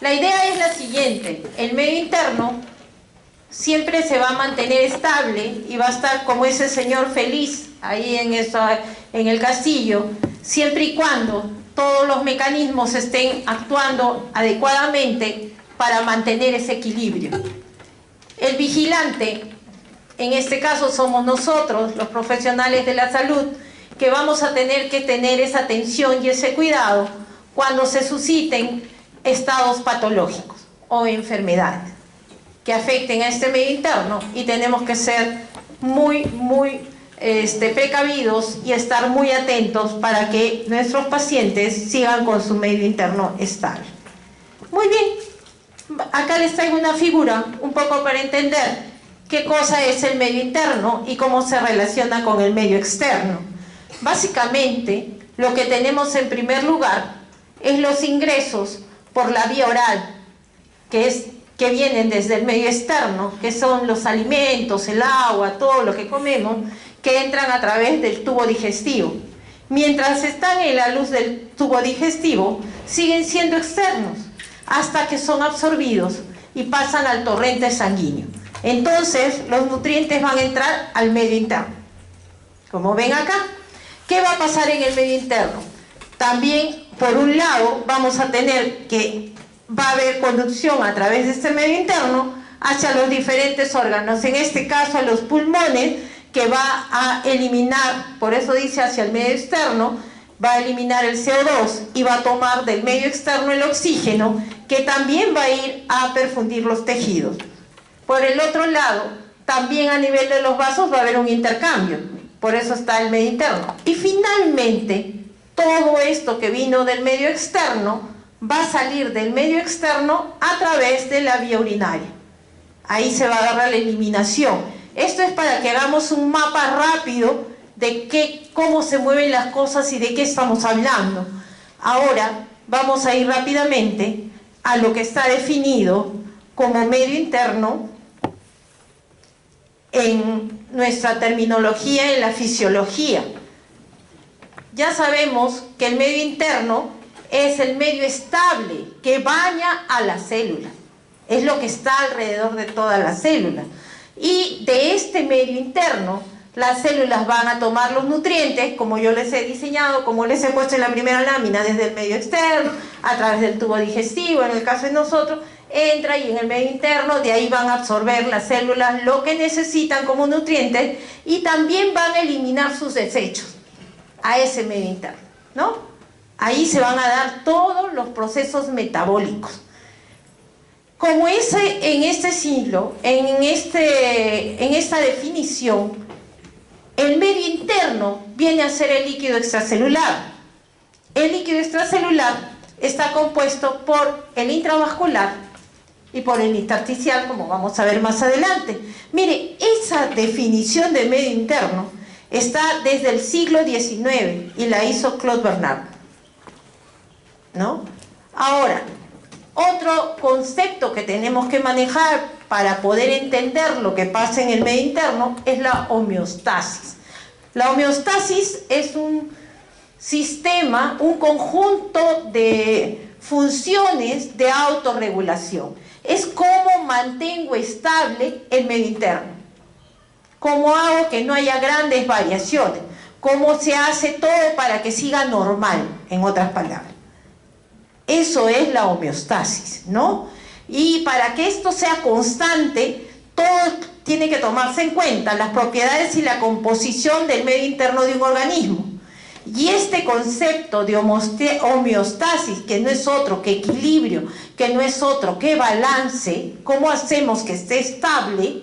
La idea es la siguiente: el medio interno siempre se va a mantener estable y va a estar como ese señor feliz ahí en el castillo, siempre y cuando todos los mecanismos estén actuando adecuadamente para mantener ese equilibrio. El vigilante, en este caso somos nosotros, los profesionales de la salud, que vamos a tener que tener esa atención y ese cuidado cuando se susciten estados patológicos o enfermedades que afecten a este medio interno, y tenemos que ser muy precavidos y estar muy atentos para que nuestros pacientes sigan con su medio interno estable. Muy bien, acá les traigo una figura un poco para entender qué cosa es el medio interno y cómo se relaciona con el medio externo. Básicamente, lo que tenemos en primer lugar es los ingresos por la vía oral, que vienen desde el medio externo, que son los alimentos, el agua, todo lo que comemos, que entran a través del tubo digestivo. Mientras están en la luz del tubo digestivo, siguen siendo externos, hasta que son absorbidos y pasan al torrente sanguíneo. Entonces, los nutrientes van a entrar al medio interno. Como ven acá, ¿qué va a pasar en el medio interno? También, por un lado, vamos a tener que va a haber conducción a través de este medio interno hacia los diferentes órganos, en este caso a los pulmones, que va a eliminar, por eso dice hacia el medio externo, va a eliminar el CO2 y va a tomar del medio externo el oxígeno, que también va a ir a perfundir los tejidos. Por el otro lado, también a nivel de los vasos va a haber un intercambio, por eso está el medio interno. Y finalmente, todo esto que vino del medio externo va a salir del medio externo a través de la vía urinaria. Ahí se va a dar la eliminación. Esto es para que hagamos un mapa rápido de cómo se mueven las cosas y de qué estamos hablando. Ahora vamos a ir rápidamente a lo que está definido como medio interno en nuestra terminología, en la fisiología. Ya sabemos que el medio interno es el medio estable que baña a la célula. Es lo que está alrededor de toda la célula. Y de este medio interno, las células van a tomar los nutrientes, como yo les he diseñado, como les he puesto en la primera lámina, desde el medio externo, a través del tubo digestivo, en el caso de nosotros, entra y en el medio interno, de ahí van a absorber las células lo que necesitan como nutrientes y también van a eliminar sus desechos a ese medio interno, ¿no? Ahí se van a dar todos los procesos metabólicos. Como en este siglo, en esta definición, el medio interno viene a ser el líquido extracelular. El líquido extracelular está compuesto por el intravascular y por el intersticial, como vamos a ver más adelante. Mire, esa definición de medio interno está desde el siglo XIX y la hizo Claude Bernard, ¿no? Ahora, otro concepto que tenemos que manejar para poder entender lo que pasa en el medio interno es la homeostasis. La homeostasis es un sistema, un conjunto de funciones de autorregulación. Es cómo mantengo estable el medio interno, cómo hago que no haya grandes variaciones, cómo se hace todo para que siga normal, en otras palabras. Eso es la homeostasis, ¿no? Y para que esto sea constante, todo tiene que tomarse en cuenta, las propiedades y la composición del medio interno de un organismo. Y este concepto de homeostasis, que no es otro que equilibrio, que no es otro que balance, cómo hacemos que esté estable,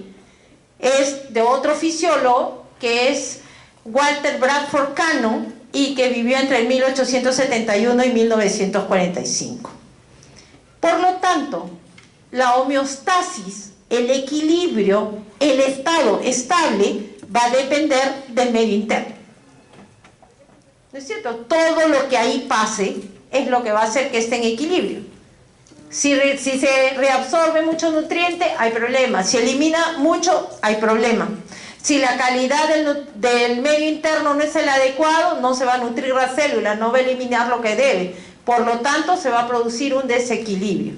es de otro fisiólogo que es Walter Bradford Cannon, y que vivió entre 1871 y 1945. Por lo tanto, la homeostasis, el equilibrio, el estado estable, va a depender del medio interno. ¿No es cierto? Todo lo que ahí pase es lo que va a hacer que esté en equilibrio. Si se reabsorbe mucho nutriente, hay problema. Si elimina mucho, hay problema. Si la calidad del medio interno no es el adecuado, no se va a nutrir la célula, no va a eliminar lo que debe. Por lo tanto, se va a producir un desequilibrio.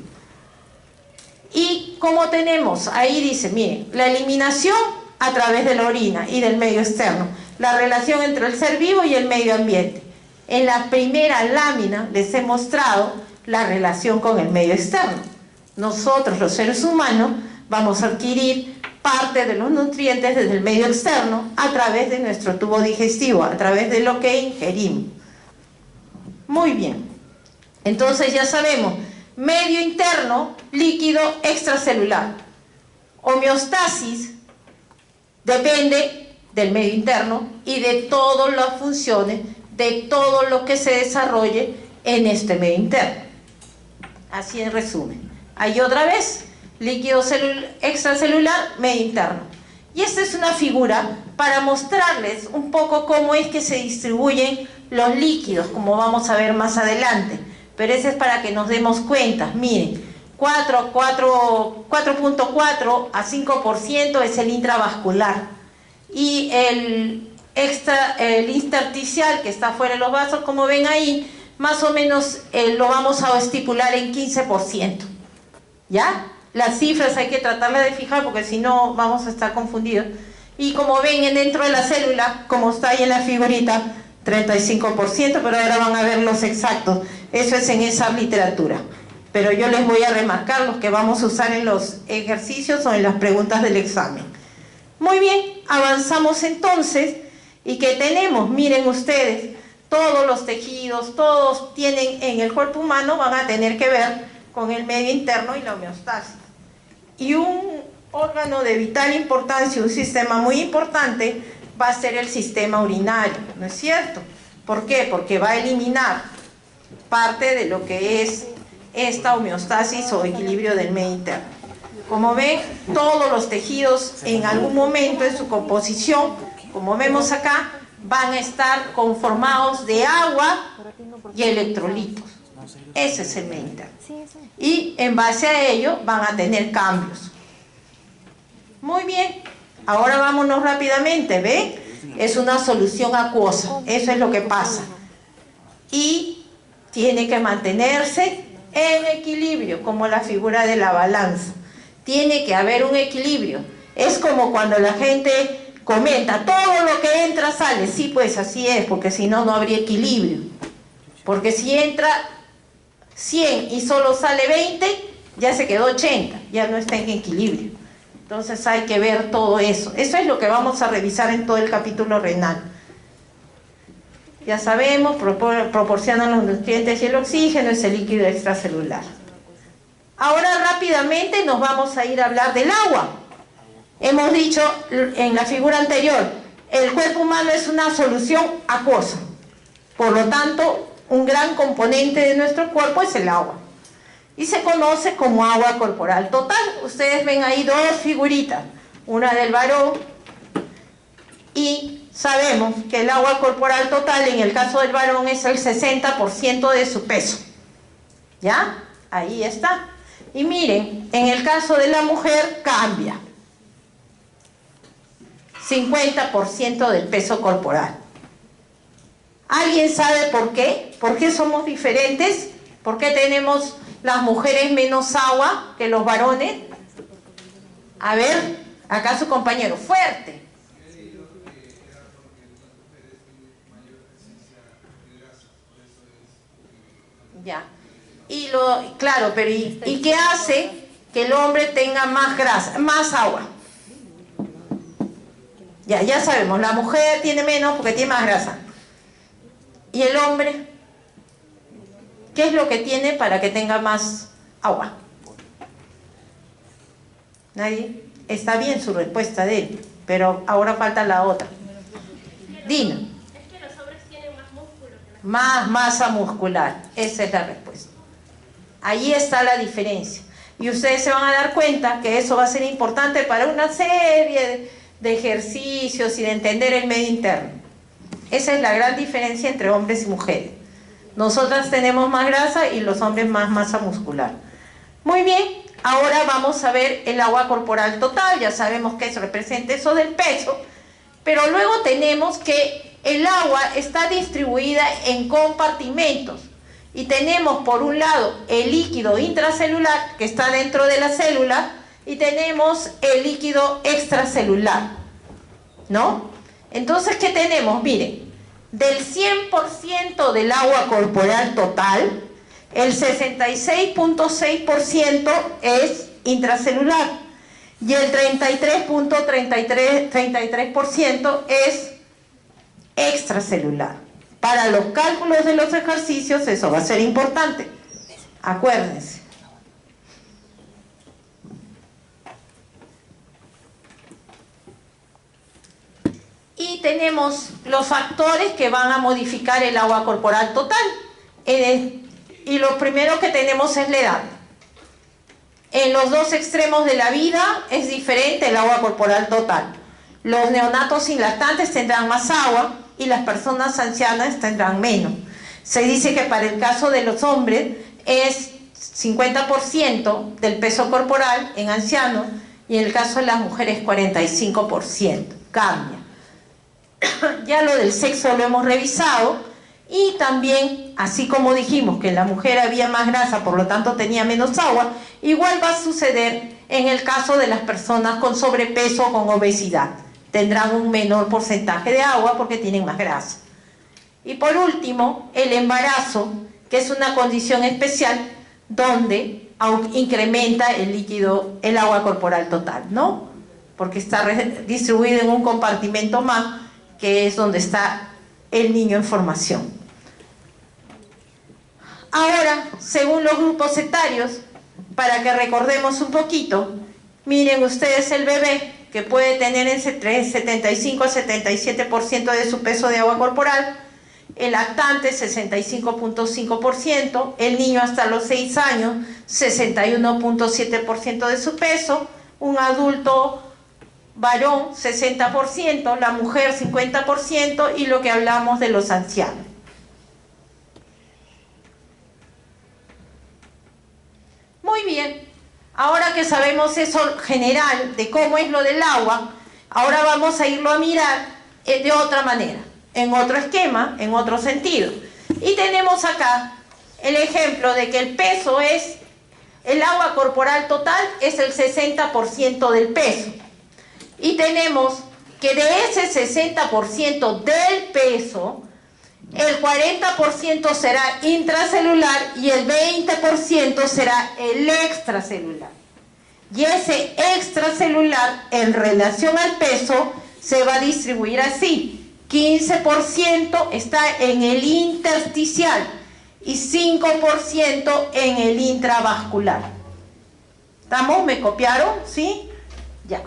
Y como tenemos, ahí dice, miren, la eliminación a través de la orina y del medio externo, la relación entre el ser vivo y el medio ambiente. En la primera lámina les he mostrado la relación con el medio externo. Nosotros, los seres humanos, vamos a adquirir parte de los nutrientes desde el medio externo a través de nuestro tubo digestivo, a través de lo que ingerimos. Muy bien. Entonces ya sabemos, medio interno, líquido extracelular. Homeostasis depende del medio interno y de todas las funciones, de todo lo que se desarrolle en este medio interno. Así en resumen. Ahí otra vez, líquido extracelular, medio interno. Y esta es una figura para mostrarles un poco cómo es que se distribuyen los líquidos, como vamos a ver más adelante. Pero ese es para que nos demos cuenta. Miren, 4.4 a 5% es el intravascular. Y el intersticial que está fuera de los vasos, como ven ahí, más o menos lo vamos a estipular en 15%. ¿Ya? Las cifras hay que tratarlas de fijar porque si no vamos a estar confundidos. Y como ven dentro de la célula, como está ahí en la figurita, 35%, pero ahora van a ver los exactos. Eso es en esa literatura. Pero yo les voy a remarcar los que vamos a usar en los ejercicios o en las preguntas del examen. Muy bien, avanzamos entonces. ¿Y qué tenemos? Miren ustedes, todos los tejidos, todos tienen en el cuerpo humano, van a tener que ver con el medio interno y la homeostasis. Y un órgano de vital importancia, un sistema muy importante, va a ser el sistema urinario, ¿no es cierto? ¿Por qué? Porque va a eliminar parte de lo que es esta homeostasis o equilibrio del medio interno. Como ven, todos los tejidos en algún momento en su composición, como vemos acá, van a estar conformados de agua y electrolitos. Ese es el medio interno. Y en base a ello van a tener cambios. Muy bien, ahora vámonos rápidamente, ¿ven? Es una solución acuosa, eso es lo que pasa. Y tiene que mantenerse en equilibrio, como la figura de la balanza. Tiene que haber un equilibrio. Es como cuando la gente comenta, todo lo que entra sale. Sí, pues así es, porque si no, no habría equilibrio. Porque si entra 100 y solo sale 20, ya se quedó 80, ya no está en equilibrio. Entonces hay que ver todo eso. Eso es lo que vamos a revisar en todo el capítulo renal. Ya sabemos, proporcionan los nutrientes y el oxígeno, es el líquido extracelular. Ahora rápidamente nos vamos a ir a hablar del agua. Hemos dicho en la figura anterior, el cuerpo humano es una solución acuosa. Por lo tanto, un gran componente de nuestro cuerpo es el agua. Y se conoce como agua corporal total. Ustedes ven ahí dos figuritas, una del varón, y sabemos que el agua corporal total en el caso del varón es el 60% de su peso. ¿Ya? Ahí está. Y miren, en el caso de la mujer cambia. 50% del peso corporal. ¿Alguien sabe por qué? ¿Por qué somos diferentes? ¿Por qué tenemos las mujeres menos agua que los varones? A ver, acá su compañero, fuerte. Ya. Claro, pero ¿y qué hace que el hombre tenga más grasa, más agua? Ya sabemos, la mujer tiene menos porque tiene más grasa. ¿Y el hombre? ¿Qué es lo que tiene para que tenga más agua? ¿Nadie? Está bien su respuesta de él, pero ahora falta la otra. Dina. Es que los hombres tienen más músculo que las mujeres. Más masa muscular, esa es la respuesta. Ahí está la diferencia. Y ustedes se van a dar cuenta que eso va a ser importante para una serie de ejercicios y de entender el medio interno. Esa es la gran diferencia entre hombres y mujeres. Nosotras tenemos más grasa y los hombres más masa muscular. Muy bien, ahora vamos a ver el agua corporal total. Ya sabemos que eso representa eso del peso, pero luego tenemos que el agua está distribuida en compartimentos. y tenemos por un lado el líquido intracelular que está dentro de la célula y tenemos el líquido extracelular, ¿no? Entonces, ¿qué tenemos? Miren, del 100% del agua corporal total, el 66.6% es intracelular y el 33.33% es extracelular. Para los cálculos de los ejercicios eso va a ser importante, acuérdense. Y tenemos los factores que van a modificar el agua corporal total. Y lo primero que tenemos es la edad. En los dos extremos de la vida es diferente el agua corporal total. Los neonatos sin lactantes tendrán más agua y las personas ancianas tendrán menos. Se dice que para el caso de los hombres es 50% del peso corporal en ancianos y en el caso de las mujeres 45%. Cambia. Ya lo del sexo lo hemos revisado y también, así como dijimos que en la mujer había más grasa, por lo tanto tenía menos agua, igual va a suceder en el caso de las personas con sobrepeso o con obesidad. Tendrán un menor porcentaje de agua porque tienen más grasa. Y por último, el embarazo, que es una condición especial donde incrementa el líquido, el agua corporal total, ¿no? Porque está distribuido en un compartimento más, que es donde está el niño en formación. Ahora, según los grupos etarios, para que recordemos un poquito, miren ustedes el bebé, que puede tener entre 75 a 77% de su peso de agua corporal, el lactante 65.5%, el niño hasta los 6 años 61.7% de su peso, un adulto varón 60%, la mujer 50% y lo que hablamos de los ancianos. Muy bien, ahora que sabemos eso general de cómo es lo del agua, ahora vamos a irlo a mirar de otra manera, en otro esquema, en otro sentido. Y tenemos acá el ejemplo de que el peso es, el agua corporal total es el 60% del peso. Y tenemos que de ese 60% del peso, el 40% será intracelular y el 20% será el extracelular. Y ese extracelular en relación al peso se va a distribuir así. 15% está en el intersticial y 5% en el intravascular. ¿Estamos? ¿Me copiaron? ¿Sí? Ya.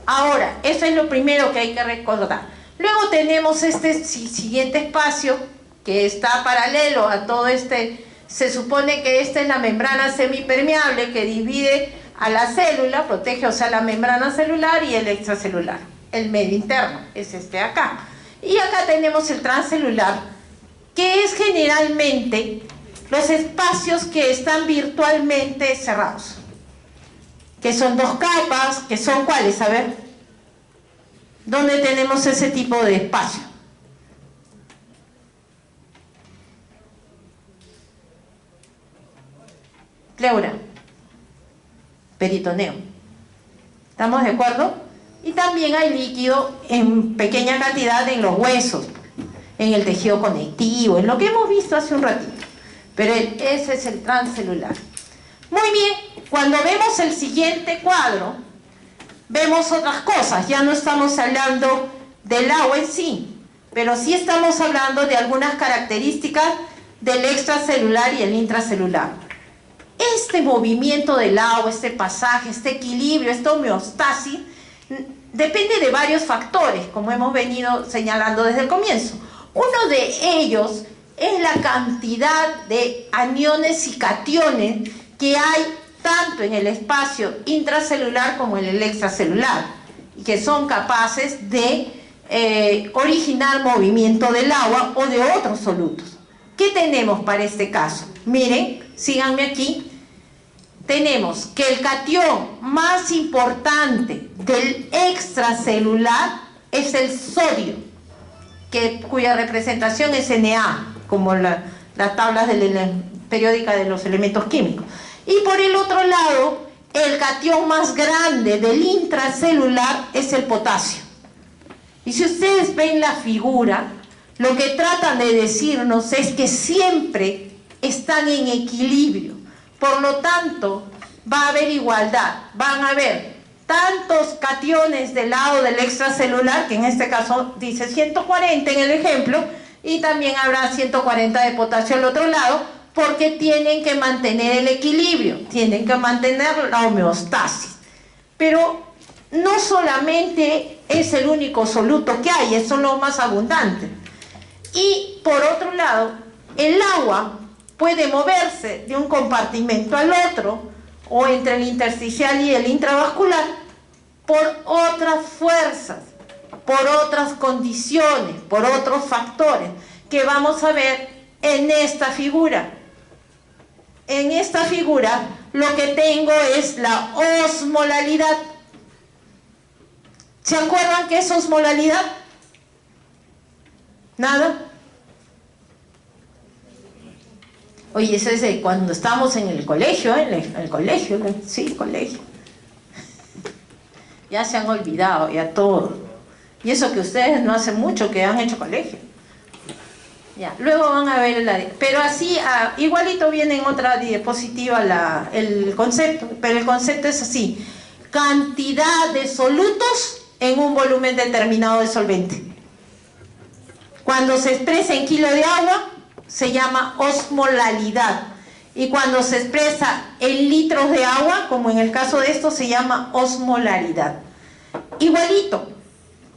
Ahora, eso es lo primero que hay que recordar. Luego tenemos este siguiente espacio que está paralelo a todo este. Se supone que esta es la membrana semipermeable que divide a la célula, protege, o sea, la membrana celular y el extracelular. El medio interno es este de acá. Y acá tenemos el transcelular, que es generalmente los espacios que están virtualmente cerrados. Que son dos capas, que son ¿cuáles? A ver, ¿dónde tenemos ese tipo de espacio? Pleura, peritoneo. ¿Estamos de acuerdo? Y también hay líquido en pequeña cantidad en los huesos, en el tejido conectivo, en lo que hemos visto hace un ratito. Pero ese es el transcelular. Muy bien, cuando vemos el siguiente cuadro, vemos otras cosas. Ya no estamos hablando del agua en sí, pero sí estamos hablando de algunas características del extracelular y el intracelular. Este movimiento del agua, este pasaje, este equilibrio, esta homeostasis, depende de varios factores, como hemos venido señalando desde el comienzo. Uno de ellos es la cantidad de aniones y cationes que hay tanto en el espacio intracelular como en el extracelular, y que son capaces de originar movimiento del agua o de otros solutos. ¿Qué tenemos para este caso? Miren, síganme aquí. Tenemos que el catión más importante del extracelular es el sodio, cuya representación es Na, como las tablas periódicas de los elementos químicos. Y por el otro lado, el catión más grande del intracelular es el potasio. Y si ustedes ven la figura, lo que tratan de decirnos es que siempre están en equilibrio. Por lo tanto, va a haber igualdad. Van a haber tantos cationes del lado del extracelular, que en este caso dice 140 en el ejemplo, y también habrá 140 de potasio al otro lado, porque tienen que mantener el equilibrio, tienen que mantener la homeostasis. Pero no solamente es el único soluto que hay, es lo más abundante. Y por otro lado, el agua puede moverse de un compartimento al otro, o entre el intersticial y el intravascular, por otras fuerzas, por otras condiciones, por otros factores, que vamos a ver en esta figura. En esta figura lo que tengo es la osmolalidad. ¿Se acuerdan qué es osmolalidad? ¿Nada? Oye, eso es de cuando estamos en el colegio, sí, colegio. Ya se han olvidado, ya todo. Y eso que ustedes no hace mucho que han hecho colegio. Ya, luego van a ver pero así, igualito viene en otra diapositiva el concepto, pero el concepto es así: cantidad de solutos en un volumen determinado de solvente. Cuando se expresa en kilo de agua, se llama osmolalidad. Y cuando se expresa en litros de agua, como en el caso de esto, se llama osmolaridad. Igualito,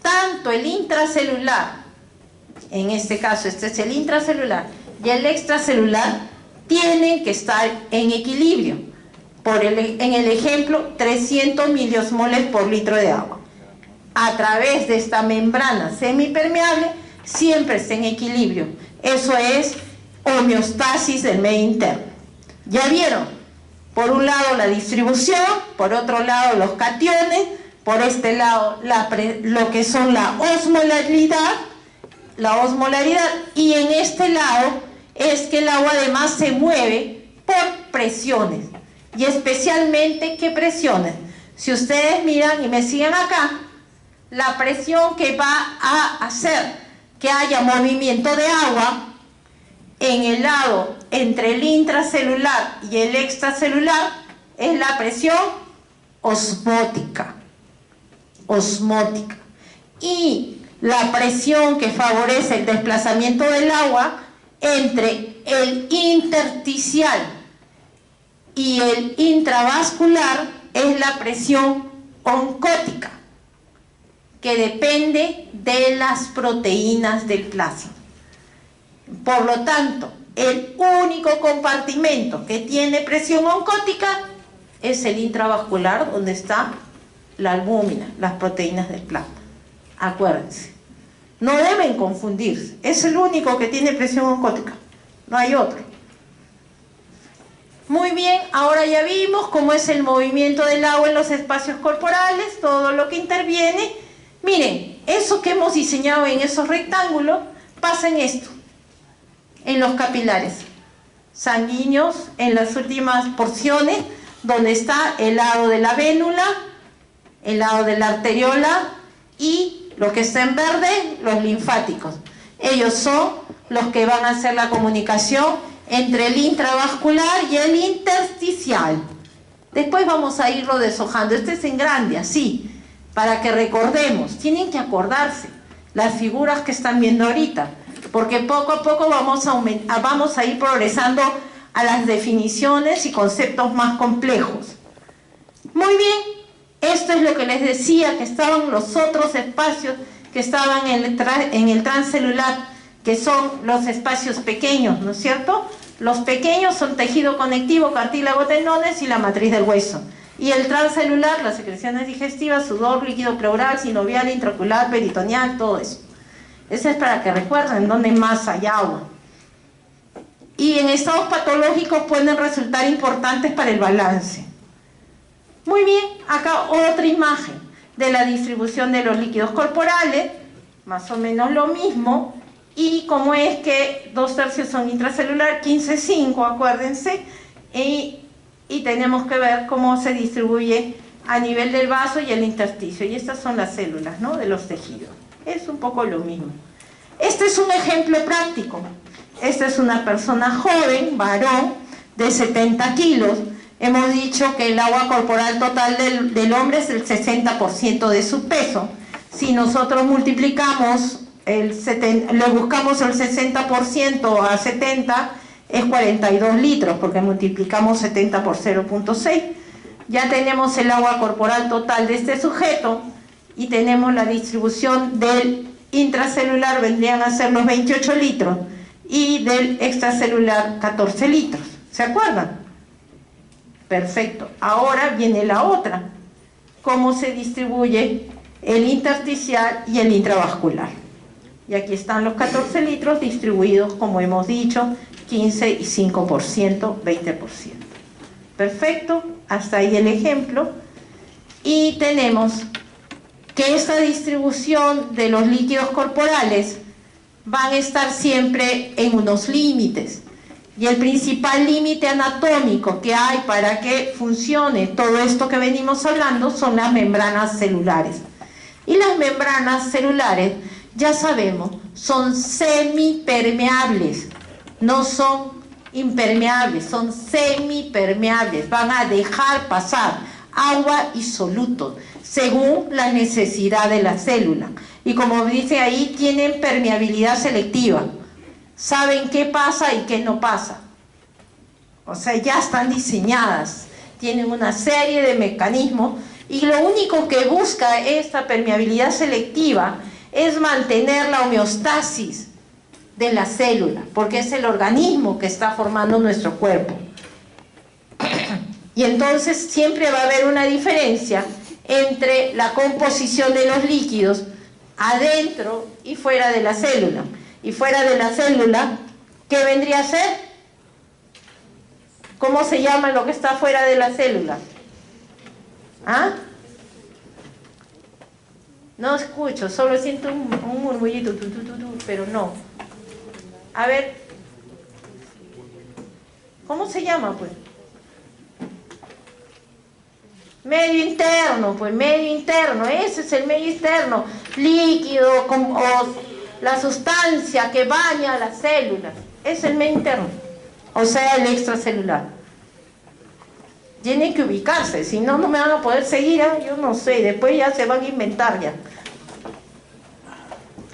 tanto el intracelular, en este caso este es el intracelular, y el extracelular tienen que estar en equilibrio. En el ejemplo, 300 miliosmoles por litro de agua. A través de esta membrana semipermeable, siempre está en equilibrio. Eso es homeostasis del medio interno. ¿Ya vieron? Por un lado la distribución, por otro lado los cationes, por este lado lo que son la osmolaridad, y en este lado es que el agua además se mueve por presiones. Y especialmente, ¿qué presiones? Si ustedes miran y me siguen acá, la presión que va a hacer que haya movimiento de agua en el lado entre el intracelular y el extracelular es la presión osmótica. Y la presión que favorece el desplazamiento del agua entre el intersticial y el intravascular es la presión oncótica, que depende de las proteínas del plasma. Por lo tanto, el único compartimento que tiene presión oncótica es el intravascular, donde está la albúmina, las proteínas del plasma. Acuérdense, no deben confundirse, es el único que tiene presión oncótica, no hay otro. Muy bien, ahora ya vimos cómo es el movimiento del agua en los espacios corporales, todo lo que interviene. Miren, eso que hemos diseñado en esos rectángulos pasa en esto, en los capilares sanguíneos, en las últimas porciones, donde está el lado de la vénula, el lado de la arteriola y lo que está en verde, los linfáticos. Ellos son los que van a hacer la comunicación entre el intravascular y el intersticial. Después vamos a irlo deshojando. Este es en grande, así, para que recordemos. Tienen que acordarse las figuras que están viendo ahorita, porque poco a poco vamos a ir progresando a las definiciones y conceptos más complejos. Muy bien, esto es lo que les decía, que estaban los otros espacios que estaban en el transcelular, que son los espacios pequeños, ¿no es cierto? Los pequeños son tejido conectivo, cartílago, tendones y la matriz del hueso. Y el transcelular, las secreciones digestivas, sudor, líquido pleural, sinovial, intraocular, peritoneal, todo eso. Eso es para que recuerden dónde más hay agua. Y en estados patológicos pueden resultar importantes para el balance. Muy bien, acá otra imagen de la distribución de los líquidos corporales, más o menos lo mismo, y como es que 2/3 son intracelular, 15/5, acuérdense, y tenemos que ver cómo se distribuye a nivel del vaso y el intersticio, y estas son las células, ¿no?, de los tejidos. Es un poco lo mismo. Este es un ejemplo práctico. Esta es una persona joven, varón, de 70 kilos. Hemos dicho que el agua corporal total del hombre es el 60% de su peso. Si nosotros multiplicamos, le buscamos el 60% a 70, es 42 litros, porque multiplicamos 70 por 0.6. Ya tenemos el agua corporal total de este sujeto y tenemos la distribución del intracelular, vendrían a ser los 28 litros, y del extracelular 14 litros. ¿Se acuerdan? Perfecto. Ahora viene la otra. ¿Cómo se distribuye el intersticial y el intravascular? Y aquí están los 14 litros distribuidos, como hemos dicho, 15 y 5%, 20%. Perfecto. Hasta ahí el ejemplo. Y tenemos que esta distribución de los líquidos corporales van a estar siempre en unos límites. Y el principal límite anatómico que hay para que funcione todo esto que venimos hablando son las membranas celulares. Y las membranas celulares, ya sabemos, son semipermeables, no son impermeables, son semipermeables, van a dejar pasar agua y solutos según la necesidad de la célula. Y como dice ahí, tienen permeabilidad selectiva. Saben qué pasa y qué no pasa. O sea, ya están diseñadas. Tienen una serie de mecanismos y lo único que busca esta permeabilidad selectiva es mantener la homeostasis de la célula, porque es el organismo que está formando nuestro cuerpo. Y entonces siempre va a haber una diferencia entre la composición de los líquidos adentro y fuera de la célula. Y fuera de la célula, ¿qué vendría a ser? ¿Cómo se llama lo que está fuera de la célula? ¿Ah? No escucho, solo siento un murmullito, pero no. A ver, ¿cómo se llama, pues? Medio interno, pues medio interno, ese es el medio interno, líquido o la sustancia que baña a las células, es el medio interno, o sea, el extracelular. Tiene que ubicarse, si no, no me van a poder seguir, ¿eh? Yo no sé, después ya se van a inventar ya.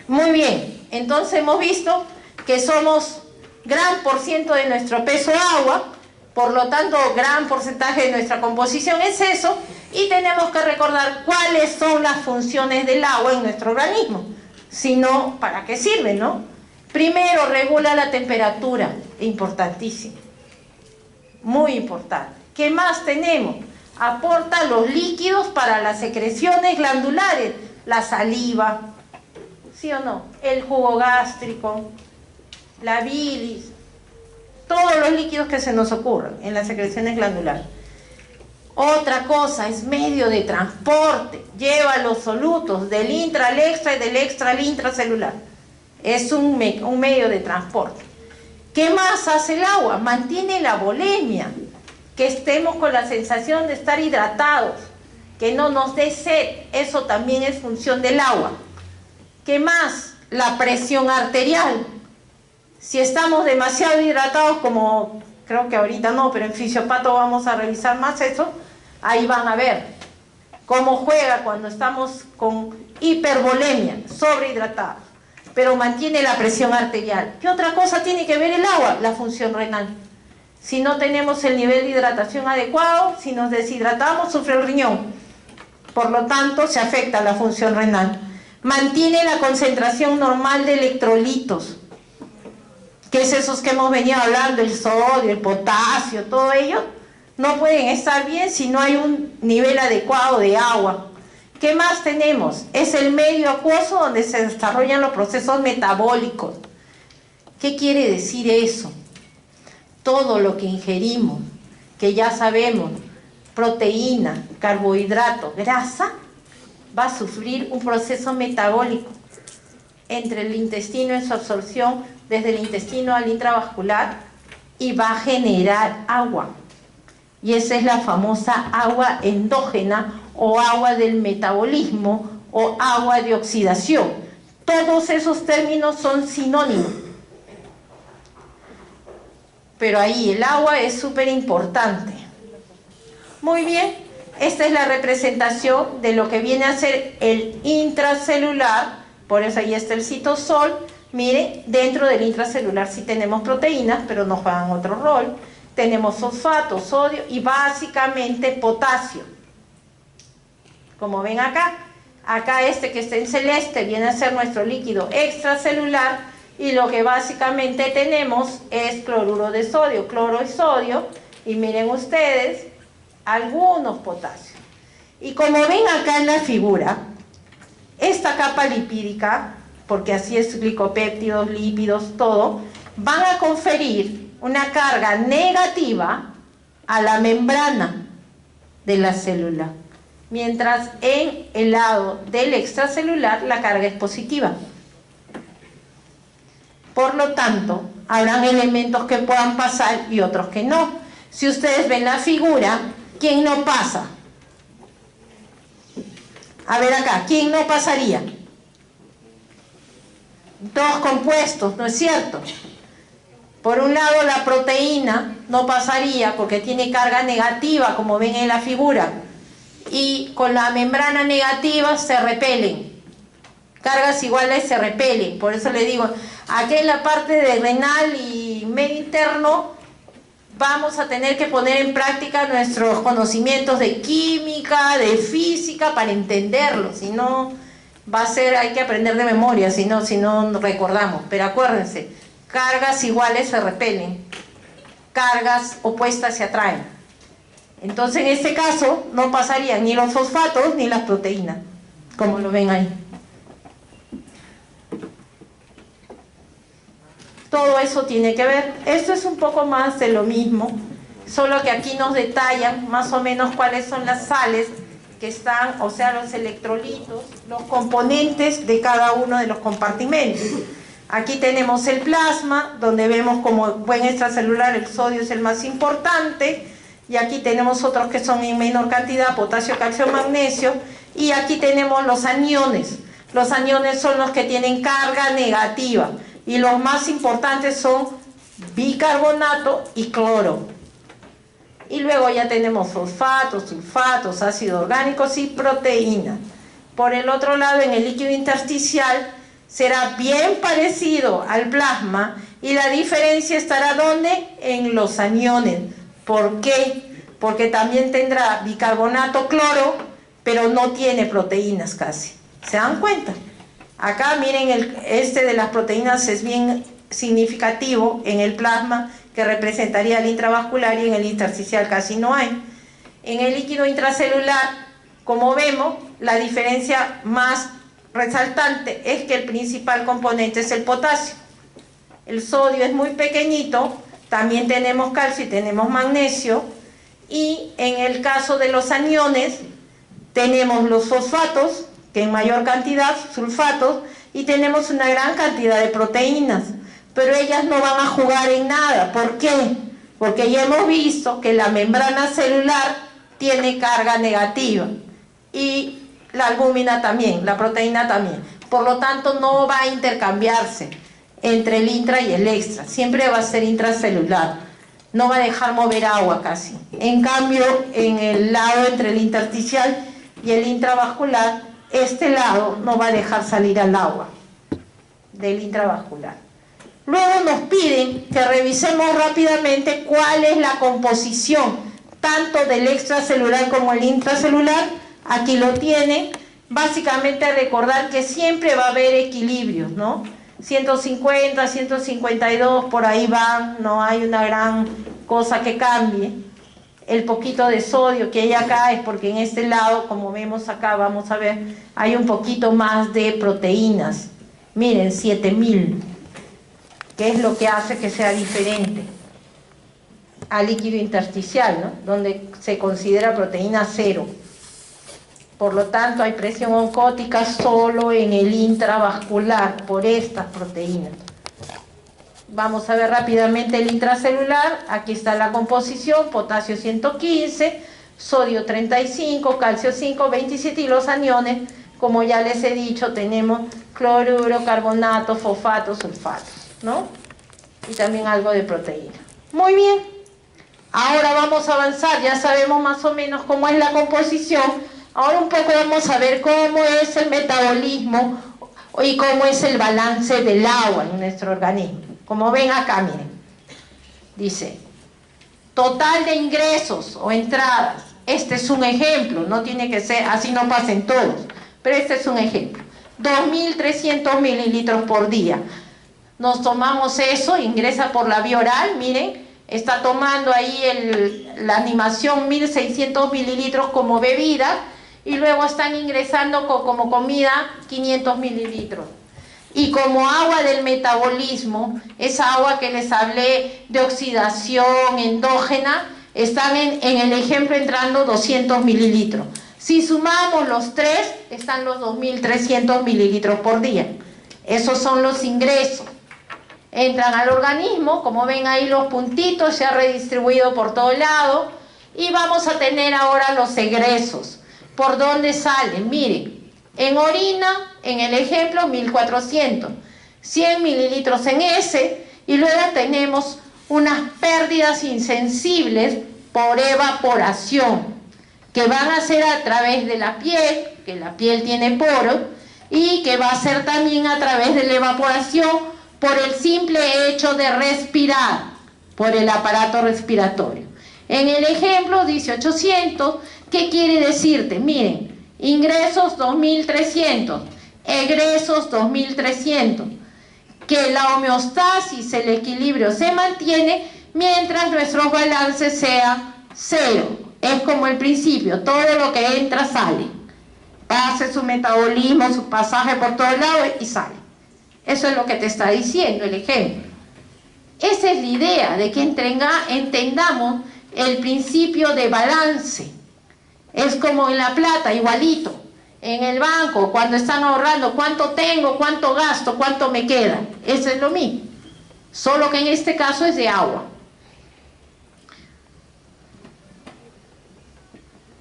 Muy bien, entonces hemos visto que somos gran por ciento de nuestro peso agua, por lo tanto, gran porcentaje de nuestra composición es eso, y tenemos que recordar cuáles son las funciones del agua en nuestro organismo. Si no, ¿para qué sirve, no? Primero, regula la temperatura, importantísimo, muy importante. ¿Qué más tenemos? Aporta los líquidos para las secreciones glandulares, la saliva, ¿sí o no? El jugo gástrico, la bilis, todos los líquidos que se nos ocurran en las secreciones glandulares. Otra cosa, es medio de transporte, lleva los solutos del intra al extra y del extra al intracelular. Es un medio de transporte. ¿Qué más hace el agua? Mantiene la volemia, que estemos con la sensación de estar hidratados, que no nos dé sed, eso también es función del agua. ¿Qué más? La presión arterial. Si estamos demasiado hidratados, como creo que ahorita no, pero en fisiopato vamos a revisar más eso, ahí van a ver cómo juega cuando estamos con hipervolemia, sobrehidratados, pero mantiene la presión arterial. ¿Qué otra cosa tiene que ver el agua? La función renal. Si no tenemos el nivel de hidratación adecuado, si nos deshidratamos, sufre el riñón. Por lo tanto, se afecta la función renal. Mantiene la concentración normal de electrolitos, que es esos que hemos venido hablando, el sodio, el potasio, todo ello, no pueden estar bien si no hay un nivel adecuado de agua. ¿Qué más tenemos? Es el medio acuoso donde se desarrollan los procesos metabólicos. ¿Qué quiere decir eso? Todo lo que ingerimos, que ya sabemos, proteína, carbohidrato, grasa, va a sufrir un proceso metabólico. entre el intestino en su absorción desde el intestino al intravascular y va a generar agua. Y esa es la famosa agua endógena o agua del metabolismo o agua de oxidación. Todos esos términos son sinónimos. Pero ahí el agua es súper importante. Muy bien, esta es la representación de lo que viene a ser el intracelular. Por eso ahí está el citosol. Miren, dentro del intracelular sí tenemos proteínas, pero no juegan otro rol. Tenemos fosfato, sodio y básicamente potasio. Como ven acá, este que está en celeste viene a ser nuestro líquido extracelular y lo que básicamente tenemos es cloruro de sodio, cloro y sodio, y miren ustedes, algunos potasios. Y como ven acá en la figura, esta capa lipídica, porque así es glicopéptidos, lípidos, todo, van a conferir una carga negativa a la membrana de la célula, mientras en el lado del extracelular la carga es positiva. Por lo tanto, habrán elementos que puedan pasar y otros que no. Si ustedes ven la figura, ¿quién no pasa? A ver acá, ¿quién no pasaría? Dos compuestos, ¿no es cierto? Por un lado, la proteína no pasaría porque tiene carga negativa, como ven en la figura, y con la membrana negativa se repelen. Cargas iguales se repelen. Por eso le digo, aquí en la parte de renal y medio interno vamos a tener que poner en práctica nuestros conocimientos de química, de física, para entenderlo. Si no, hay que aprender de memoria, si no recordamos. Pero acuérdense, cargas iguales se repelen, cargas opuestas se atraen. Entonces en este caso no pasarían ni los fosfatos ni las proteínas, como lo ven ahí. Todo eso tiene que ver. Esto es un poco más de lo mismo, solo que aquí nos detallan más o menos cuáles son las sales que están, o sea, los electrolitos, los componentes de cada uno de los compartimentos. Aquí tenemos el plasma, donde vemos como buen extracelular el sodio es el más importante, y aquí tenemos otros que son en menor cantidad, potasio, calcio, magnesio, y aquí tenemos los aniones. Los aniones son los que tienen carga negativa, y los más importantes son bicarbonato y cloro. Y luego ya tenemos fosfatos, sulfatos, ácidos orgánicos y proteínas. Por el otro lado, en el líquido intersticial, será bien parecido al plasma y la diferencia estará ¿dónde? En los aniones. ¿Por qué? Porque también tendrá bicarbonato, cloro, pero no tiene proteínas casi. ¿Se dan cuenta? Acá miren, este de las proteínas es bien significativo en el plasma, que representaría el intravascular, y en el intersticial casi no hay. En el líquido intracelular, como vemos, la diferencia más resaltante es que el principal componente es el potasio. El sodio es muy pequeñito, también tenemos calcio y tenemos magnesio, y en el caso de los aniones tenemos los fosfatos, que en mayor cantidad, sulfatos, y tenemos una gran cantidad de proteínas, pero ellas no van a jugar en nada. ¿Por qué? Porque ya hemos visto que la membrana celular tiene carga negativa, y la albúmina también, la proteína también. Por lo tanto, no va a intercambiarse entre el intra y el extra. Siempre va a ser intracelular. No va a dejar mover agua casi. En cambio, en el lado entre el intersticial y el intravascular, este lado no va a dejar salir al agua del intravascular. Luego nos piden que revisemos rápidamente cuál es la composición tanto del extracelular como el intracelular. Aquí lo tienen. Básicamente recordar que siempre va a haber equilibrios, ¿no? 150, 152, por ahí van, no hay una gran cosa que cambie. El poquito de sodio que hay acá es porque en este lado, como vemos acá, vamos a ver, hay un poquito más de proteínas. Miren, 7000, que es lo que hace que sea diferente al líquido intersticial, ¿no? Donde se considera proteína cero. Por lo tanto, hay presión oncótica solo en el intravascular por estas proteínas. Vamos a ver rápidamente el intracelular. Aquí está la composición: potasio 115, sodio 35, calcio 5, 27, y los aniones, como ya les he dicho, tenemos cloruro, carbonato, fosfato, sulfatos, ¿no? Y también algo de proteína. Muy bien. Ahora vamos a avanzar. Ya sabemos más o menos cómo es la composición. Ahora un poco vamos a ver cómo es el metabolismo y cómo es el balance del agua en nuestro organismo. Como ven acá, miren. Dice, total de ingresos o entradas. Este es un ejemplo, no tiene que ser, así no pasen todos, pero este es un ejemplo. 2.300 mililitros por día. Nos tomamos eso, ingresa por la vía oral, miren, está tomando ahí la animación 1.600 mililitros como bebida, y luego están ingresando como comida 500 mililitros. Y como agua del metabolismo, esa agua que les hablé de oxidación endógena, están en el ejemplo entrando 200 mililitros. Si sumamos los tres, están los 2.300 mililitros por día. Esos son los ingresos. Entran al organismo, como ven ahí los puntitos, se ha redistribuido por todo lado. Y vamos a tener ahora los egresos. ¿Por dónde salen? Miren, en orina, en el ejemplo, 1.400. 100 mililitros en ese, y luego tenemos unas pérdidas insensibles por evaporación, que van a ser a través de la piel, que la piel tiene poros, y que va a ser también a través de la evaporación por el simple hecho de respirar, por el aparato respiratorio. En el ejemplo dice 800, ¿qué quiere decirte? Miren, ingresos 2.300, egresos 2.300, que la homeostasis, el equilibrio se mantiene mientras nuestros balances sean cero. Es como el principio, todo lo que entra sale. Pase su metabolismo, su pasaje por todos lados y sale. Eso es lo que te está diciendo el ejemplo. Esa es la idea, de que entendamos el principio de balance. Es como en la plata, igualito. En el banco, cuando están ahorrando, ¿cuánto tengo? ¿Cuánto gasto? ¿Cuánto me queda? Eso es lo mismo. Solo que en este caso es de agua.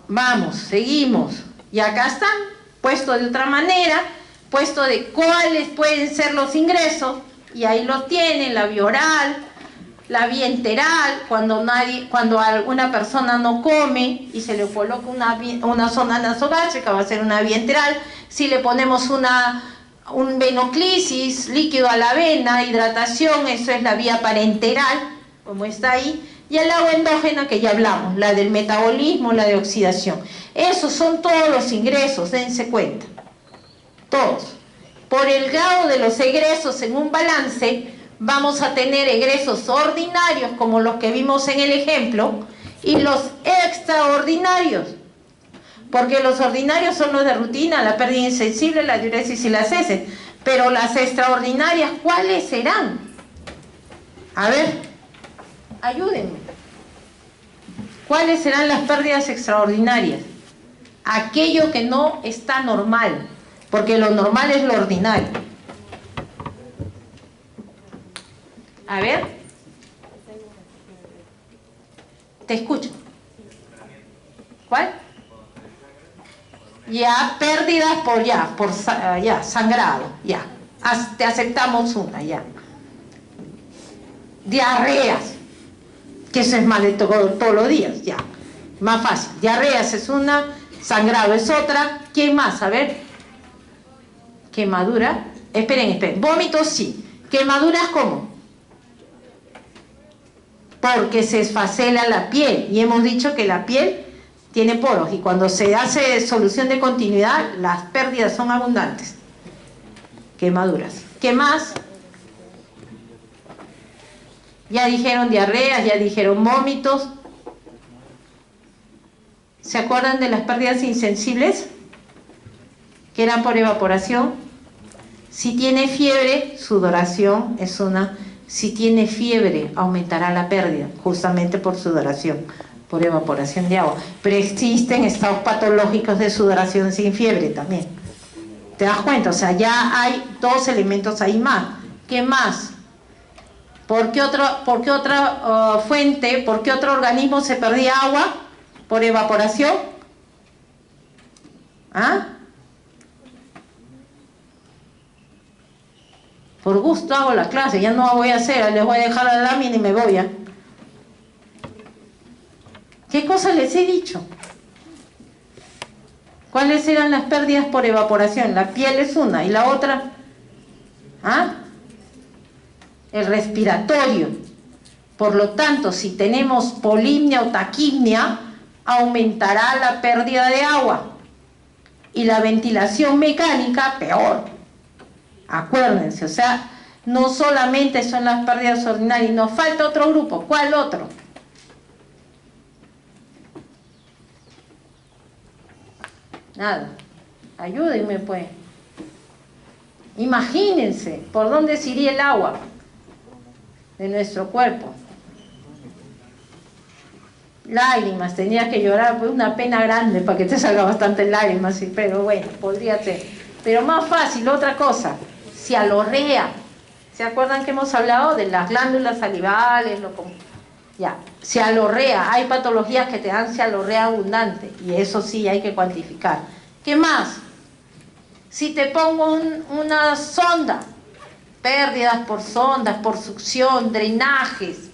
Vamos, seguimos. Y acá están, puesto de otra manera, puesto de cuáles pueden ser los ingresos. Y ahí lo tienen, la vía oral, la vía enteral, cuando alguna persona no come y se le coloca una sonda nasogástrica, va a ser una vía enteral. Si le ponemos un venoclisis, líquido a la vena, hidratación, eso es la vía parenteral, como está ahí. Y el agua endógena, que ya hablamos, la del metabolismo, la de oxidación. Esos son todos los ingresos, dense cuenta. Todos. Por el grado de los egresos en un balance, vamos a tener egresos ordinarios, como los que vimos en el ejemplo, y los extraordinarios. Porque los ordinarios son los de rutina, la pérdida insensible, la diuresis y las heces. Pero las extraordinarias, ¿cuáles serán? A ver, ayúdenme. ¿Cuáles serán las pérdidas extraordinarias? Aquello que no está normal, porque lo normal es lo ordinario. A ver, te escucho. ¿Cuál? Ya, pérdidas por sangrado, ya. Te aceptamos una, ya. Diarreas, que eso es más de todos los días, ya. Más fácil. Diarreas es una, sangrado es otra. ¿Quién más? A ver. Quemadura. Esperen. Vómitos sí. ¿Quemaduras cómo? Porque se esfacela la piel. Y hemos dicho que la piel tiene poros. Y cuando se hace solución de continuidad, las pérdidas son abundantes. Quemaduras. ¿Qué más? Ya dijeron diarreas, ya dijeron vómitos. ¿Se acuerdan de las pérdidas insensibles? Que eran por evaporación. Si tiene fiebre, sudoración es una. Si tiene fiebre, aumentará la pérdida, justamente por sudoración. por evaporación de agua. Pero existen estados patológicos de sudoración sin fiebre también. ¿Te das cuenta? O sea, ya hay dos elementos ahí más. ¿Qué más? ¿Por qué otra fuente, por qué otro organismo se perdía agua por evaporación? ¿Ah? Por gusto hago la clase, ya no la voy a hacer, les voy a dejar la lámina y me voy a... ¿Qué cosas les he dicho? ¿Cuáles eran las pérdidas por evaporación? La piel es una, y la otra, ¿ah? El respiratorio. Por lo tanto, si tenemos polimnia o taquipnia, aumentará la pérdida de agua. Y la ventilación mecánica, peor. Acuérdense, o sea, no solamente son las pérdidas ordinarias, nos falta otro grupo. ¿Cuál otro? Nada, ayúdenme pues. Imagínense por dónde se iría el agua de nuestro cuerpo. Lágrimas, tenía que llorar, pues una pena grande para que te salga bastante lágrimas, sí, pero bueno, podría ser. Pero más fácil, otra cosa, cialorrea. ¿Se acuerdan que hemos hablado de las glándulas salivales? Ya, cialorrea, hay patologías que te dan cialorrea abundante y eso sí hay que cuantificar. ¿Qué más? Si te pongo una sonda, pérdidas por sondas, por succión, drenajes,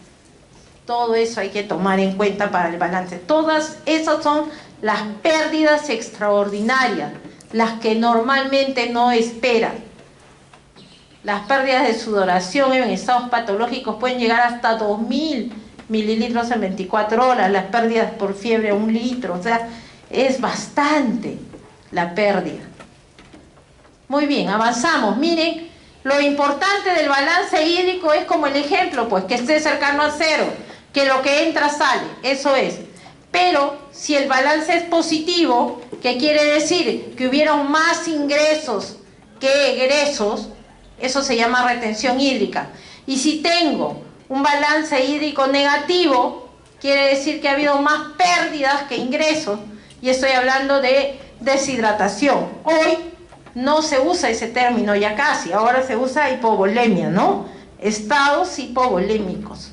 todo eso hay que tomar en cuenta para el balance. Todas esas son las pérdidas extraordinarias, las que normalmente no esperan. Las pérdidas de sudoración en estados patológicos pueden llegar hasta 2000 mililitros en 24 horas, las pérdidas por fiebre 1 litro, o sea, es bastante la pérdida. Muy bien, avanzamos. Miren, lo importante del balance hídrico es como el ejemplo, pues que esté cercano a cero, que lo que entra sale, eso es. Pero si el balance es positivo, ¿qué quiere decir? Que hubieron más ingresos que egresos, eso se llama retención hídrica. Y si tengo un balance hídrico negativo, quiere decir que ha habido más pérdidas que ingresos, y estoy hablando de deshidratación. Hoy no se usa ese término ya casi, ahora se usa hipovolemia, ¿no? Estados hipovolémicos.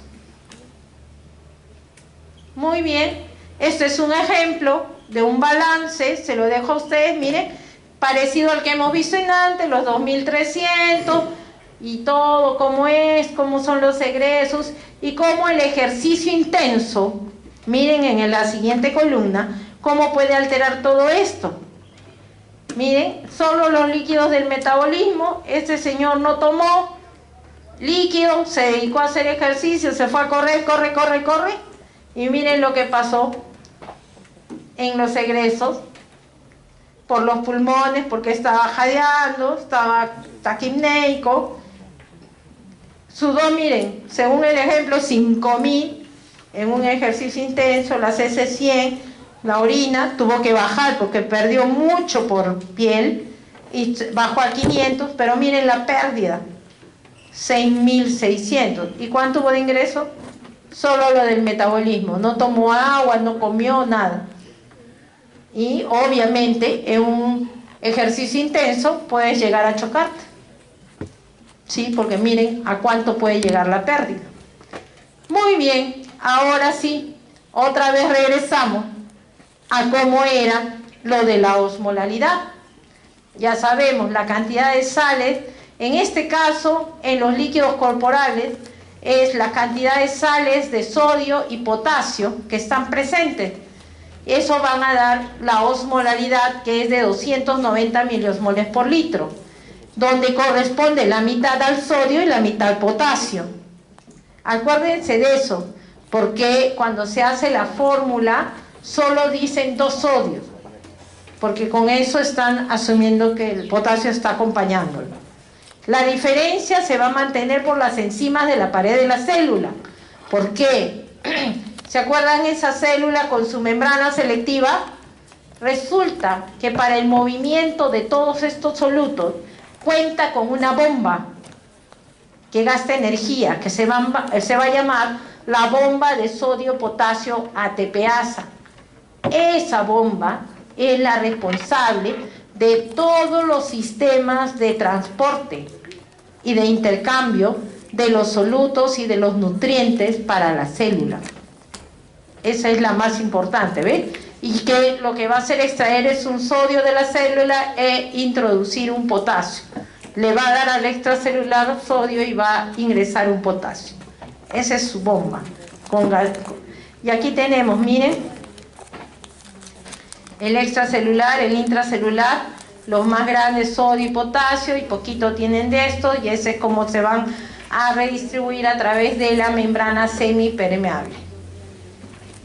Muy bien, este es un ejemplo de un balance, se lo dejo a ustedes, miren, parecido al que hemos visto en antes, los 2300 y todo, cómo es, cómo son los egresos y cómo el ejercicio intenso, miren en la siguiente columna, cómo puede alterar todo esto. Miren, solo los líquidos del metabolismo, este señor no tomó líquido, se dedicó a hacer ejercicio, se fue a correr, corre, y miren lo que pasó en los egresos, por los pulmones, porque estaba jadeando, estaba taquipneico, sudó, miren, según el ejemplo, 5000 en un ejercicio intenso, la CC100, la orina tuvo que bajar porque perdió mucho por piel y bajó a 500, pero miren la pérdida, 6600. ¿Y cuánto hubo de ingreso? Solo lo del metabolismo, no tomó agua, no comió nada. Y obviamente en un ejercicio intenso puedes llegar a chocarte, ¿sí? Porque miren a cuánto puede llegar la pérdida. Muy bien, ahora sí, otra vez regresamos a cómo era lo de la osmolalidad. Ya sabemos la cantidad de sales, en este caso en los líquidos corporales es la cantidad de sales de sodio y potasio que están presentes. Eso van a dar la osmolalidad, que es de 290 miliosmoles por litro, donde corresponde la mitad al sodio y la mitad al potasio. Acuérdense de eso, porque cuando se hace la fórmula solo dicen 2 sodios, porque con eso están asumiendo que el potasio está acompañándolo. La diferencia se va a mantener por las enzimas de la pared de la célula. ¿Por qué? ¿Se acuerdan esa célula con su membrana selectiva? Resulta que para el movimiento de todos estos solutos cuenta con una bomba que gasta energía, que se va a llamar la bomba de sodio-potasio ATPasa. Esa bomba es la responsable de todos los sistemas de transporte y de intercambio de los solutos y de los nutrientes para la célula. Esa es la más importante, ¿ves? Y que lo que va a hacer extraer es un sodio de la célula e introducir un potasio. Le va a dar al extracelular sodio y va a ingresar un potasio. Esa es su bomba. Y aquí tenemos, miren, el extracelular, el intracelular, los más grandes sodio y potasio, y poquito tienen de esto, y ese es como se van a redistribuir a través de la membrana semipermeable.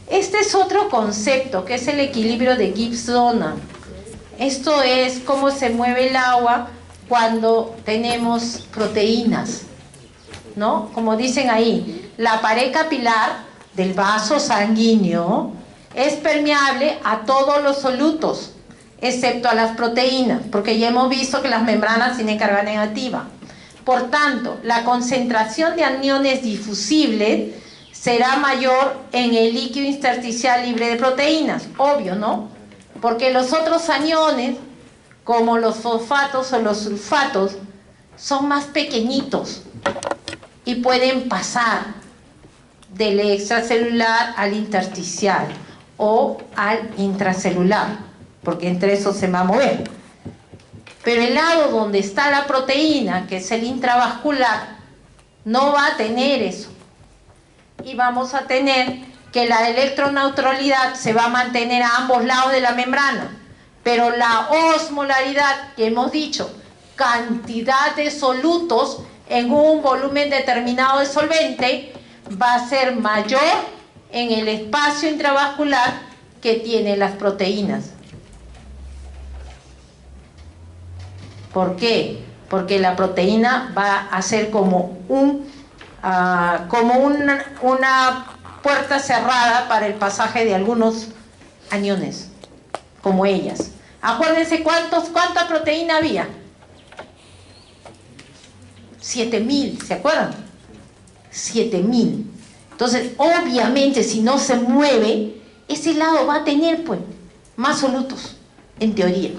Este es otro concepto, que es el equilibrio de Gibbs-Dunlap. Esto es cómo se mueve el agua cuando tenemos proteínas, ¿no? Como dicen ahí, la pared capilar del vaso sanguíneo es permeable a todos los solutos, excepto a las proteínas, porque ya hemos visto que las membranas tienen carga negativa. Por tanto, la concentración de aniones difusibles será mayor en el líquido intersticial libre de proteínas, obvio, ¿no? Porque los otros aniones, como los fosfatos o los sulfatos, son más pequeñitos y pueden pasar del extracelular al intersticial o al intracelular, porque entre esos se va a mover. Pero el lado donde está la proteína, que es el intravascular, no va a tener eso. Y vamos a tener que la electroneutralidad se va a mantener a ambos lados de la membrana, pero la osmolaridad, que hemos dicho, cantidad de solutos en un volumen determinado de solvente, va a ser mayor en el espacio intravascular que tienen las proteínas. ¿Por qué? Porque la proteína va a ser como una puerta cerrada para el pasaje de algunos aniones, como ellas. Acuérdense cuánta proteína había. 7000, ¿se acuerdan? 7000. Entonces, obviamente, si no se mueve, ese lado va a tener, pues, más solutos, en teoría.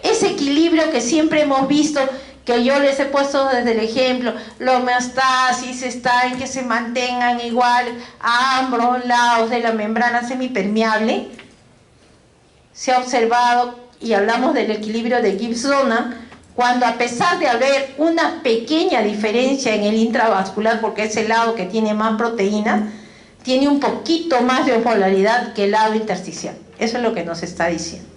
Ese equilibrio que siempre hemos visto, que yo les he puesto desde el ejemplo, la homeostasis está en que se mantengan igual a ambos lados de la membrana semipermeable. Se ha observado, y hablamos del equilibrio de Gibbs-Dunlap, cuando a pesar de haber una pequeña diferencia en el intravascular, porque es el lado que tiene más proteína, tiene un poquito más de osmolaridad que el lado intersticial. Eso es lo que nos está diciendo.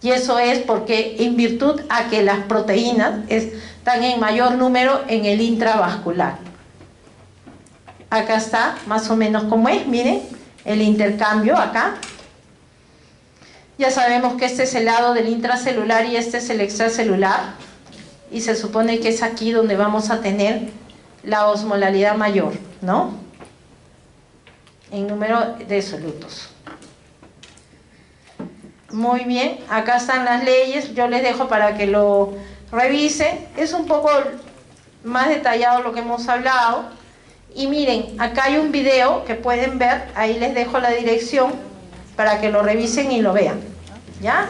Y eso es porque en virtud a que las proteínas están en mayor número en el intravascular. Acá está más o menos como es, miren, el intercambio acá. Ya sabemos que este es el lado del intracelular y este es el extracelular. Y se supone que es aquí donde vamos a tener la osmolaridad mayor, ¿no? En número de solutos. Muy bien, acá están las leyes, yo les dejo para que lo revisen. Es un poco más detallado lo que hemos hablado. Y miren, acá hay un video que pueden ver, ahí les dejo la dirección para que lo revisen y lo vean, ¿ya?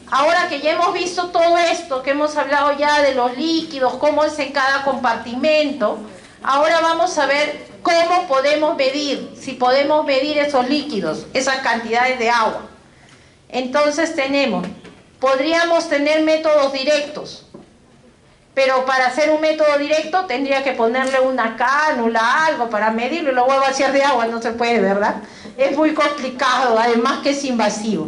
Ahora que ya hemos visto todo esto, que hemos hablado ya de los líquidos, cómo es en cada compartimento, ahora vamos a ver cómo podemos medir, si podemos medir esos líquidos, esas cantidades de agua. Entonces podríamos tener métodos directos, pero para hacer un método directo tendría que ponerle una cánula, algo para medirlo, y lo voy a vaciar de agua, no se puede, ¿verdad? Es muy complicado, además que es invasivo.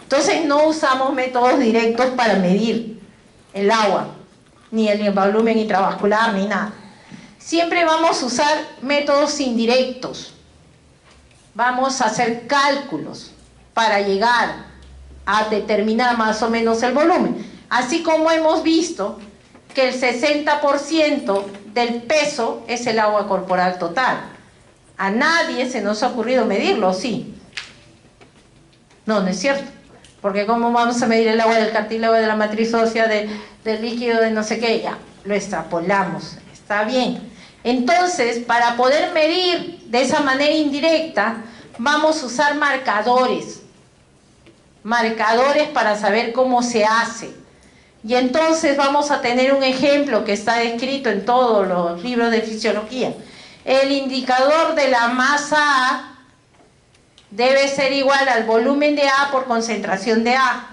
Entonces no usamos métodos directos para medir el agua, ni el volumen intravascular, ni nada. Siempre vamos a usar métodos indirectos. Vamos a hacer cálculos para llegar a determinar más o menos el volumen. Así como hemos visto que el 60% del peso es el agua corporal total. A nadie se nos ha ocurrido medirlo, ¿sí? No, no es cierto. Porque ¿cómo vamos a medir el agua del cartílago, de la matriz ósea, del líquido de no sé qué? Ya, lo extrapolamos. Está bien. Entonces, para poder medir de esa manera indirecta, vamos a usar marcadores. Marcadores para saber cómo se hace. Y entonces vamos a tener un ejemplo que está descrito en todos los libros de fisiología. El indicador de la masa A debe ser igual al volumen de A por concentración de A.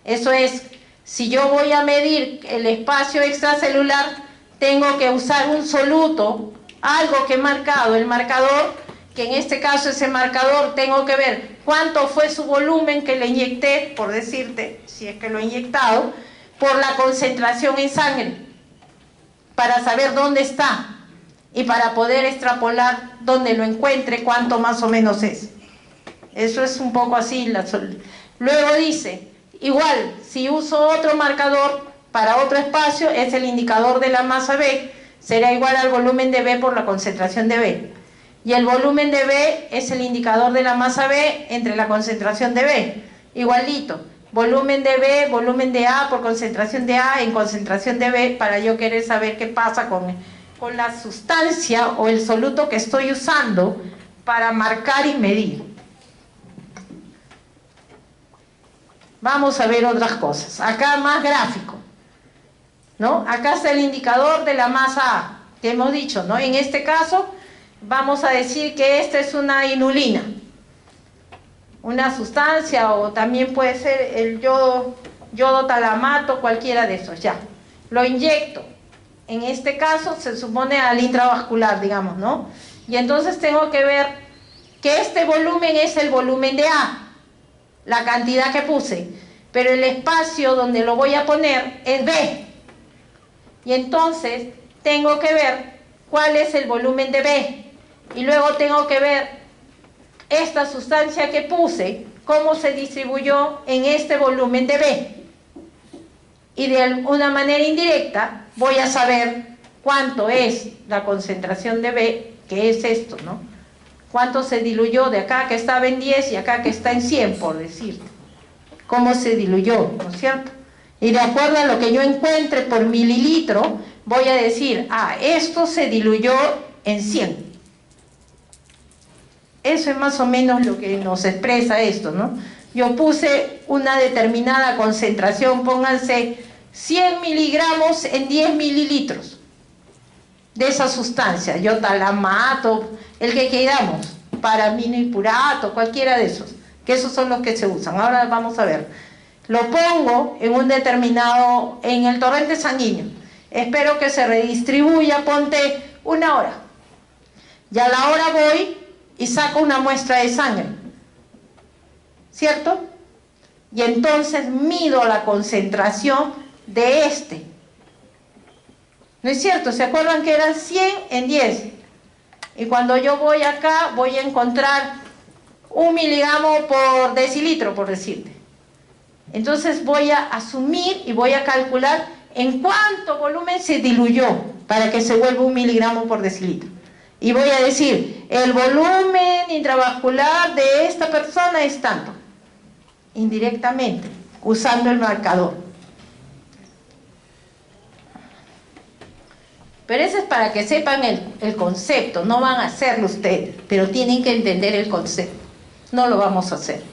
Eso es, si yo voy a medir el espacio extracelular, tengo que usar un soluto, algo que he marcado, el marcador, que en este caso ese marcador tengo que ver cuánto fue su volumen que le inyecté, por decirte, si es que lo he inyectado, por la concentración en sangre, para saber dónde está y para poder extrapolar dónde lo encuentre, cuánto más o menos es. Eso es un poco así. Luego dice, igual, si uso otro marcador para otro espacio, es el indicador de la masa B, será igual al volumen de B por la concentración de B. Y el volumen de B es el indicador de la masa B entre la concentración de B. Igualito. Volumen de B, volumen de A por concentración de A en concentración de B, para yo querer saber qué pasa con la sustancia o el soluto que estoy usando para marcar y medir. Vamos a ver otras cosas. Acá más gráfico, ¿no? Acá está el indicador de la masa A, que hemos dicho, ¿no? En este caso, vamos a decir que esta es una inulina. Una sustancia, o también puede ser el yodo talamato, cualquiera de esos, ya. Lo inyecto. En este caso se supone al intravascular, digamos, ¿no? Y entonces tengo que ver que este volumen es el volumen de A, la cantidad que puse, pero el espacio donde lo voy a poner es B. Y entonces tengo que ver cuál es el volumen de B. Y luego tengo que ver esta sustancia que puse, cómo se distribuyó en este volumen de B. Y de una manera indirecta voy a saber cuánto es la concentración de B, que es esto, ¿no? Cuánto se diluyó de acá que estaba en 10 y acá que está en 100, por decirte. Cómo se diluyó, ¿no es cierto? Y de acuerdo a lo que yo encuentre por mililitro, voy a decir, esto se diluyó en 100. Eso es más o menos lo que nos expresa esto, ¿no? Yo puse una determinada concentración, pónganse 100 miligramos en 10 mililitros de esa sustancia, yotalamato, el que queramos, paraminipurato, cualquiera de esos, que esos son los que se usan. Ahora vamos a ver. Lo pongo en en el torrente sanguíneo. Espero que se redistribuya, ponte 1 hora. Y a la hora voy y saco una muestra de sangre, ¿cierto? Y entonces mido la concentración de este. ¿No es cierto? ¿Se acuerdan que eran 100 en 10? Y cuando yo voy acá, voy a encontrar 1 miligramo por decilitro, por decirte. Entonces voy a asumir y voy a calcular en cuánto volumen se diluyó para que se vuelva 1 miligramo por decilitro. Y voy a decir, el volumen intravascular de esta persona es tanto. Indirectamente, usando el marcador. Pero eso es para que sepan el concepto, no van a hacerlo ustedes, pero tienen que entender el concepto. No lo vamos a hacer.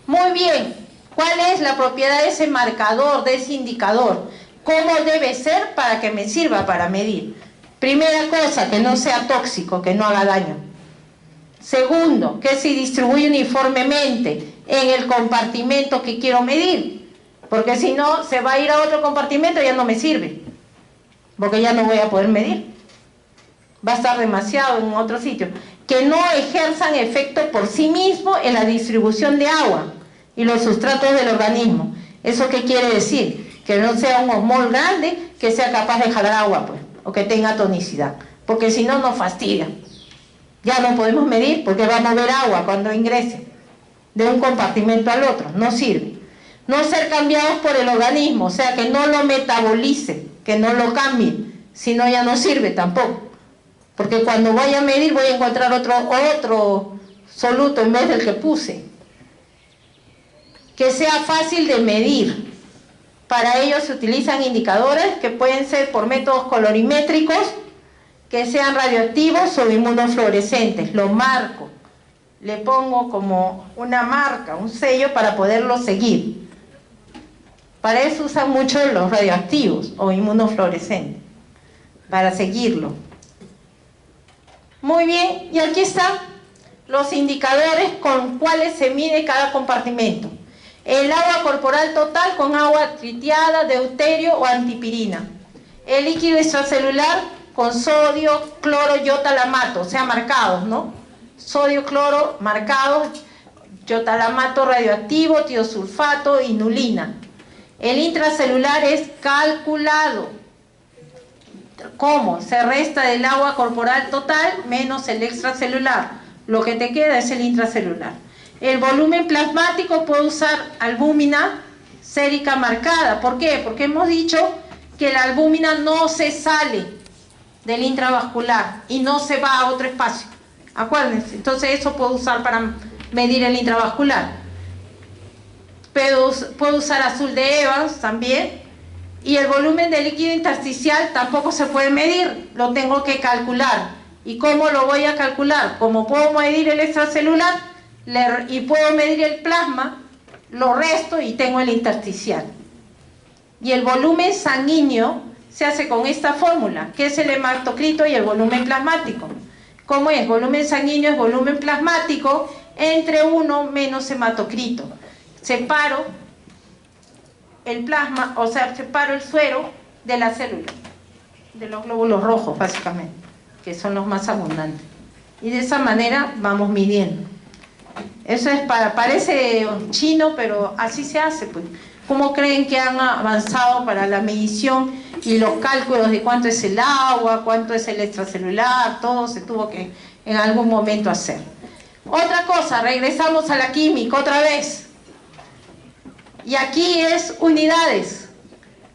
Muy bien, ¿cuál es la propiedad de ese marcador, de ese indicador? ¿Cómo debe ser para que me sirva para medir? Primera cosa, que no sea tóxico, que no haga daño. Segundo, que se distribuye uniformemente en el compartimento que quiero medir, porque si no, se va a ir a otro compartimento y ya no me sirve, porque ya no voy a poder medir. Va a estar demasiado en otro sitio. Que no ejerzan efecto por sí mismo en la distribución de agua y los sustratos del organismo. ¿Eso qué quiere decir? Que no sea un osmol grande que sea capaz de jalar agua, pues, o que tenga tonicidad, porque si no nos fastidia. Ya no podemos medir porque va a mover agua cuando ingrese de un compartimento al otro, no sirve. No ser cambiados por el organismo, o sea, que no lo metabolice, que no lo cambie, si no ya no sirve tampoco, porque cuando voy a medir voy a encontrar otro soluto en vez del que puse. Que sea fácil de medir. Para ello se utilizan indicadores que pueden ser por métodos colorimétricos, que sean radioactivos o inmunofluorescentes. Lo marco, le pongo como una marca, un sello para poderlo seguir. Para eso usan mucho los radioactivos o inmunofluorescentes, para seguirlo. Muy bien, y aquí están los indicadores con cuales se mide cada compartimento. El agua corporal total con agua tritiada, deuterio o antipirina. El líquido extracelular con sodio, cloro, iotalamato, o sea, marcados, ¿no? Sodio, cloro, marcados, iotalamato radioactivo, tiosulfato, inulina. El intracelular es calculado. ¿Cómo? Se resta del agua corporal total menos el extracelular. Lo que te queda es el intracelular. El volumen plasmático puede usar albúmina sérica marcada. ¿Por qué? Porque hemos dicho que la albúmina no se sale del intravascular y no se va a otro espacio. Acuérdense, entonces eso puedo usar para medir el intravascular. Puedo usar azul de Evans también. Y el volumen de líquido intersticial tampoco se puede medir, lo tengo que calcular. ¿Y cómo lo voy a calcular? Como puedo medir el extracelular y puedo medir el plasma, lo resto y tengo el intersticial. Y el volumen sanguíneo se hace con esta fórmula, que es el hematocrito y el volumen plasmático. ¿Cómo es? Volumen sanguíneo es volumen plasmático entre 1 menos hematocrito. Separo el plasma, o sea, separo el suero de la célula, de los glóbulos rojos básicamente, que son los más abundantes. Y de esa manera vamos midiendo. Eso es parece chino, pero así se hace, pues. ¿Cómo creen que han avanzado para la medición y los cálculos de cuánto es el agua, cuánto es el extracelular? Todo se tuvo que en algún momento hacer. Otra cosa, regresamos a la química otra vez. Y aquí es unidades.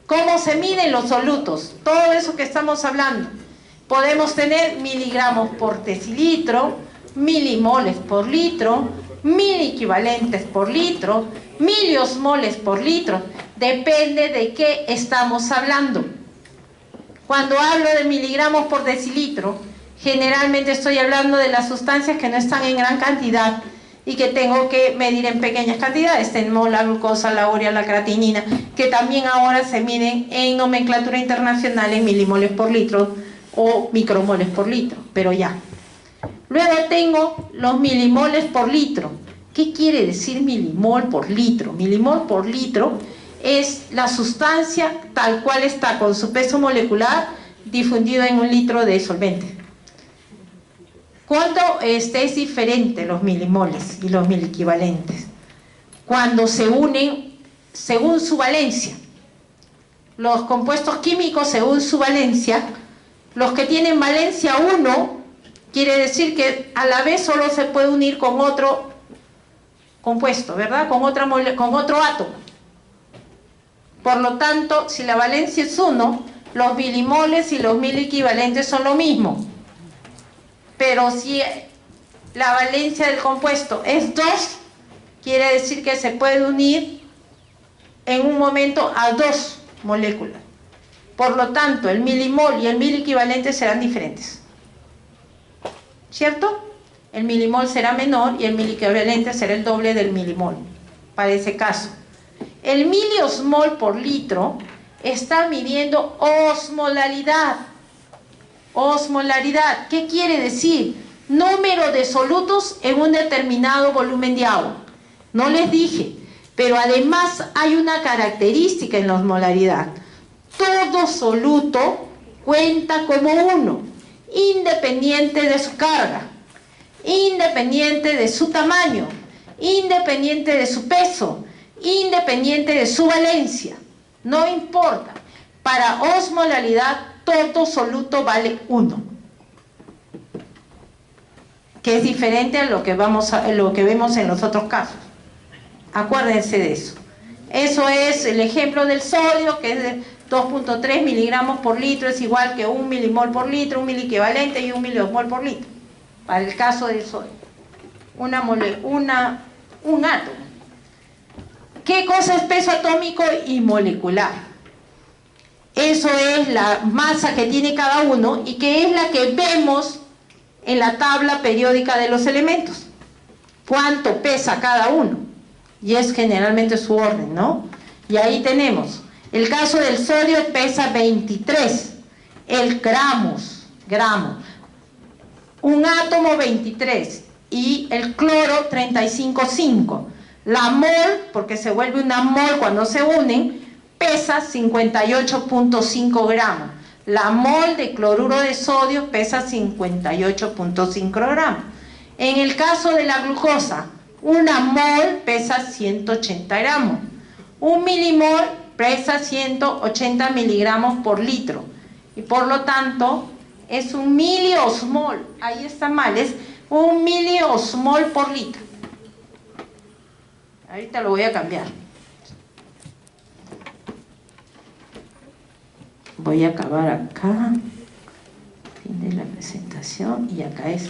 ¿Cómo se miden los solutos? Todo eso que estamos hablando. Podemos tener miligramos por decilitro, milimoles por litro, miliequivalentes por litro, miliosmoles por litro. Depende de qué estamos hablando. Cuando hablo de miligramos por decilitro, generalmente estoy hablando de las sustancias que no están en gran cantidad y que tengo que medir en pequeñas cantidades. Tenemos la glucosa, la urea, la creatinina, que también ahora se miden en nomenclatura internacional en milimoles por litro o micromoles por litro, pero ya. Luego tengo los milimoles por litro. ¿Qué quiere decir milimol por litro? Milimol por litro es la sustancia tal cual está con su peso molecular difundido en 1 litro de solvente. ¿Cuánto es diferente los milimoles y los miliequivalentes? Cuando se unen según su valencia. Los compuestos químicos según su valencia, los que tienen valencia 1, quiere decir que a la vez solo se puede unir con otro compuesto, ¿verdad? Con otro átomo. Por lo tanto, si la valencia es 1, los milimoles y los miliequivalentes son lo mismo. Pero si la valencia del compuesto es 2, quiere decir que se puede unir en un momento a 2 moléculas. Por lo tanto, el milimol y el miliequivalente serán diferentes. ¿Cierto? El milimol será menor y el miliequivalente será el doble del milimol, para ese caso. El miliosmol por litro está midiendo osmolaridad. Osmolaridad, ¿qué quiere decir? Número de solutos en un determinado volumen de agua. No les dije, pero además hay una característica en la osmolaridad. Todo soluto cuenta como 1, independiente de su carga, independiente de su tamaño, independiente de su peso, independiente de su valencia. No importa. Para osmolaridad, todo soluto vale 1, que es diferente a lo que vemos en los otros casos. Acuérdense de eso. Eso es el ejemplo del sodio, que es de 2.3 miligramos por litro, es igual que 1 milimol por litro, un miliequivalente y 1 miliosmol por litro, para el caso del sodio. Un átomo. ¿Qué cosa es peso atómico y molecular? Eso es la masa que tiene cada uno y que es la que vemos en la tabla periódica de los elementos. Cuánto pesa cada uno. Y es generalmente su orden, ¿no? Y ahí tenemos. El caso del sodio pesa 23. El gramos. Un átomo 23. Y el cloro 35,5. La mol, porque se vuelve una mol cuando se unen, pesa 58,5 gramos. La mol de cloruro de sodio pesa 58,5 gramos. En el caso de la glucosa, una mol pesa 180 gramos. Un milimol pesa 180 miligramos por litro. Y por lo tanto, es un miliosmol. Ahí está mal, es un miliosmol por litro. Ahorita lo voy a cambiar. Voy a acabar acá. Fin de la presentación. Y acá es